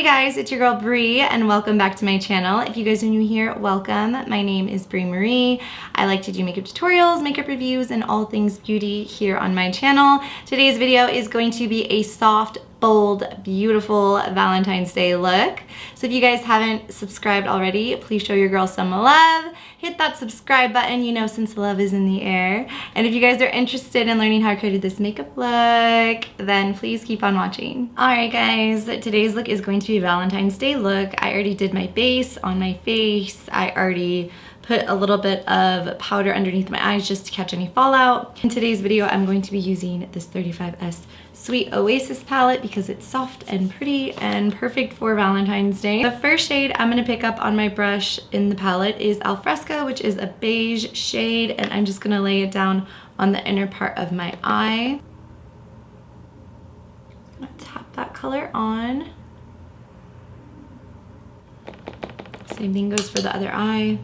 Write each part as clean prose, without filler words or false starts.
Hey guys, it's your girl Bree and welcome back to my channel. If you guys are new here, welcome. My name is Bree Marie. I like to do makeup tutorials, makeup reviews, and all things beauty here on my channel. Today's video is going to be a soft, bold, beautiful Valentine's Day look. So if you guys haven't subscribed already, please show your girl some love. Hit that subscribe button, you know, since love is in the air. And if you guys are interested in learning how I created this makeup look, then please keep on watching. Alright guys, today's look is going to be a Valentine's Day look. I already did my base on my face. I already put a little bit of powder underneath my eyes just to catch any fallout. In today's video, I'm going to be using this 35S Sweet Oasis palette because it's soft and pretty and perfect for Valentine's Day. The first shade I'm going to pick up on my brush in the palette is Alfresco, which is a beige shade, and I'm just going to lay it down on the inner part of my eye. I'm going to tap that color on. Same thing goes for the other eye.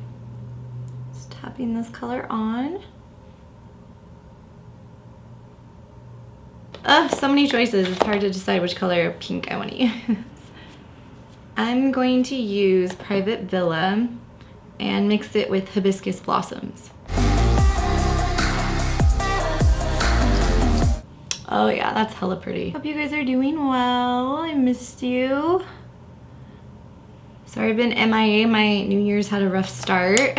Just tapping this color on. So many choices. It's hard to decide which color of pink I want to use. I'm going to use Private Villa and mix it with Hibiscus Blossoms. Oh yeah, that's hella pretty. Hope you guys are doing well. I missed you. Sorry I've been MIA. My New Year's had a rough start.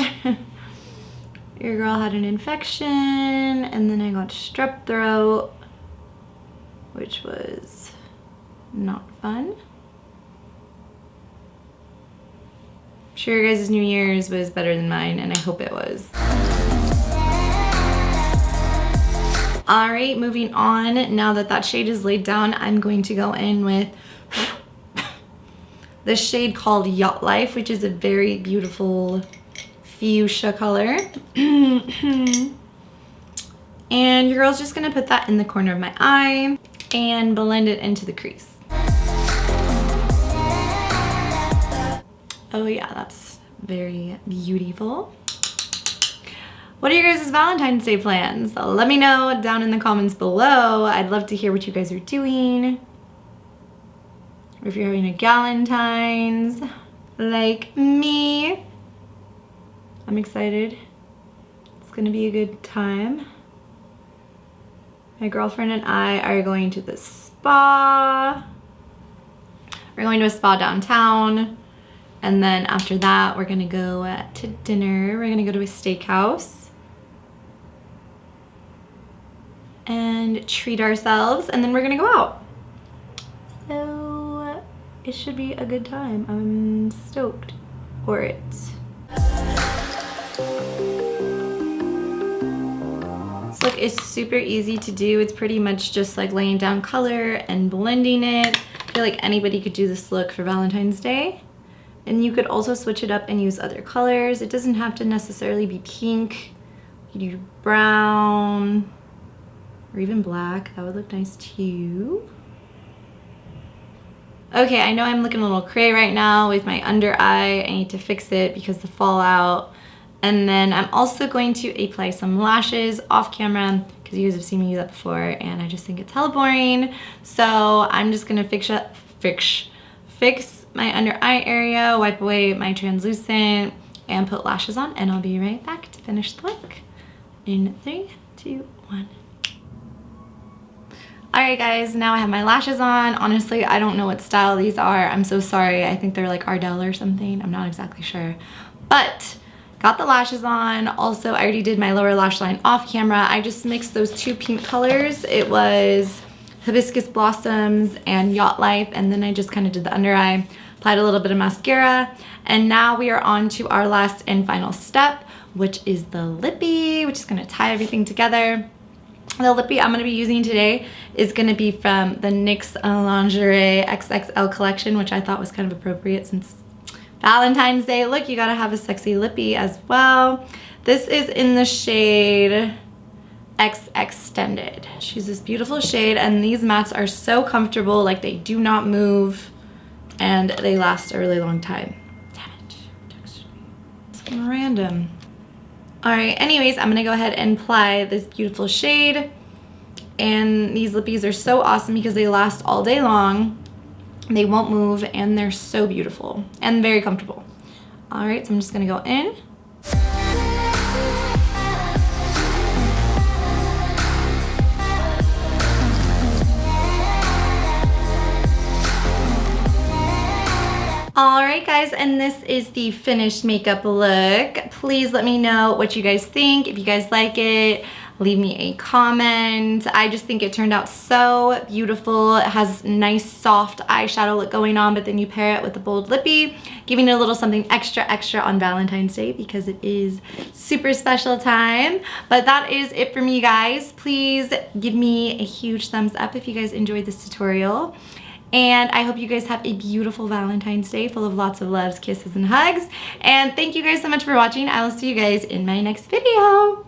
Your girl had an infection and then I got strep throat, which was not fun. I'm sure your guys' New Year's was better than mine, and I hope it was. All right, moving on. Now that that shade is laid down, I'm going to go in with the shade called Yacht Life, which is a very beautiful fuchsia color. And your girl's just gonna put that in the corner of my eye and blend it into the crease. Oh yeah, that's very beautiful. What are your guys' Valentine's Day plans? Let me know down in the comments below. I'd love to hear what you guys are doing. Or if you're having a Galentine's like me. I'm excited. It's gonna be a good time. My girlfriend and I are going to the spa. We're going to a spa downtown. And then after that, we're gonna go to dinner. We're gonna go to a steakhouse and treat ourselves. And then we're gonna go out. So it should be a good time. I'm stoked for it. This look is super easy to do. It's pretty much just like laying down color and blending it. I feel like anybody could do this look for Valentine's Day. And you could also switch it up and use other colors. It doesn't have to necessarily be pink. You could do brown or even black. That would look nice too. Okay, I know I'm looking a little cray right now with my under eye. I need to fix it because the fallout. And then I'm also going to apply some lashes off camera because you guys have seen me do that before and I just think it's hella boring. So I'm just gonna fix my under eye area, wipe away my translucent, and put lashes on, and I'll be right back to finish the look in 3, 2, 1. Alright guys, now I have my lashes on. Honestly, I don't know what style these are. I'm so sorry. I think they're like Ardell or something. I'm not exactly sure. But got the lashes on. Also, I already did my lower lash line off camera. I just mixed those two pink colors. It was Hibiscus Blossoms and Yacht Life, and then I just kind of did the under eye, applied a little bit of mascara, and now we are on to our last and final step, which is the lippy, which is going to tie everything together. The lippy I'm going to be using today is going to be from the NYX Lingerie XXL collection, which I thought was kind of appropriate since Valentine's Day. Look, you gotta have a sexy lippy as well. This is in the shade X Extended. She's this beautiful shade, and these mattes are so comfortable. Like, they do not move and they last a really long time. Damn it, it's random. All right, anyways, I'm gonna go ahead and apply this beautiful shade. And these lippies are so awesome because they last all day long. They won't move, and they're so beautiful and very comfortable. All right, so I'm just gonna go in. Alright guys, and this is the finished makeup look. Please let me know what you guys think. If you guys like it, leave me a comment. I just think it turned out so beautiful. It has nice soft eyeshadow look going on, but then you pair it with a bold lippy, giving it a little something extra on Valentine's Day because it is super special time. But that is it for me, guys. Please give me a huge thumbs up if you guys enjoyed this tutorial. And I hope you guys have a beautiful Valentine's Day full of lots of loves, kisses, and hugs. And thank you guys so much for watching. I will see you guys in my next video.